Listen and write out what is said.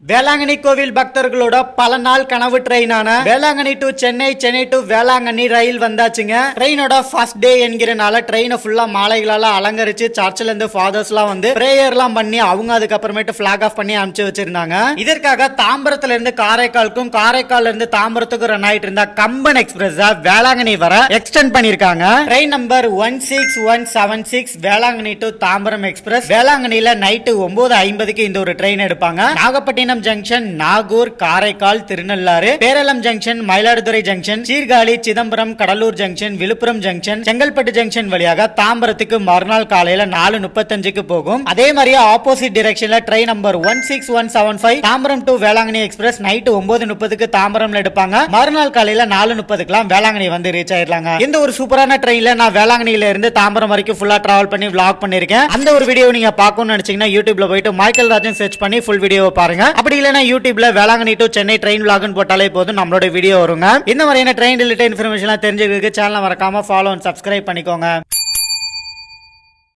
வேளாங்கண்ணி கோவில் பக்தர்களோட பல நாள் கனவு ட்ரெயினான வேளாங்கண்ணி டு சென்னை, சென்னை டு வேளாங்கண்ணி ரயில் வந்தாச்சுங்க. ட்ரெயினோட ஃபர்ஸ்ட் டே என்கிறனால ட்ரெயினை ஃபுல்லா மாலைகளால அலங்கரிச்சு சர்ச்சில் இருந்து ஃபாதர்ஸ் எல்லாம் வந்து பிரேயர் எல்லாம் பண்ணி அவங்க அதுக்கப்புறமேட்டு பிளாக் ஆஃப் பண்ணி அனுப்பிச்சு வச்சிருந்தாங்க. இதற்காக தாம்பரத்துல இருந்து காரைக்காலுக்கும், காரைக்கால்ல இருந்து தாம்பரத்துக்கும் ரன் ஆயிட்டு இருந்த கம்பன் எக்ஸ்பிரஸ் வேளாங்கண்ணி வர எக்ஸ்டெண்ட் பண்ணிருக்காங்க. Train number 16176 Velankanni to Tambaram express. வேளாங்கண்ணில நைட்டு 9:50க்கு இந்த ஒரு ட்ரெயின் எடுப்பாங்க. Nagapattinam junction, Nagore, Karaikal, Thirunallar, Peralam junction, Mayiladuthurai junction, Sirkazhi, Chidambaram, Cuddalore junction, Villupuram junction, Chengalpattu junction வழியாக தாம்பரத்துக்கு மறுநாள் காலையில 4:35க்கு போகும். அதே மாதிரியே ஆப்போசிட் டிரெக்ஷன்ல train number 16175 Tambaram to Velankanni express night 9:30க்கு தாம்பரம்ல எடுப்பாங்க. மறுநாள் காலையில 4:30க்குலாம் வேளாங்கண்ணி வந்து ரீச் ஆயிடலாங்க. இந்த ஒரு சூப்பரான ட்ரெயின்ல நான் வேளாங்கண்ணில இருந்து தாம்பரம் வரைக்கும் ஃபுல்லா டிராவல் பண்ணி விளாக் பண்ணிருக்கேன். அந்த ஒரு வீடியோ நீங்க பார்க்கணும்னு நினைச்சீங்கன்னா யூடியூப்ல போயிட்டு மைக்கேல் ராஜன் சர்ச் பண்ணி ஃபுல் வீடியோவை பாருங்க. அப்படி இல்லனா யூடியூப்ல வேளாங்கண்ணி டு சென்னை ட்ரெயின் vlogனு போட்டாலே போதும் நம்மளோட வீடியோ வருங்க. இந்த மாதிரியான ட்ரெயின் ரிலேட்டட் இன்ஃபர்மேஷன்லாம் தெரிஞ்சுக்கிறதுக்கு சேனலை மறக்காம ஃபாலோ அண்ட் சப்ஸ்கிரைப் பண்ணிக்கோங்க.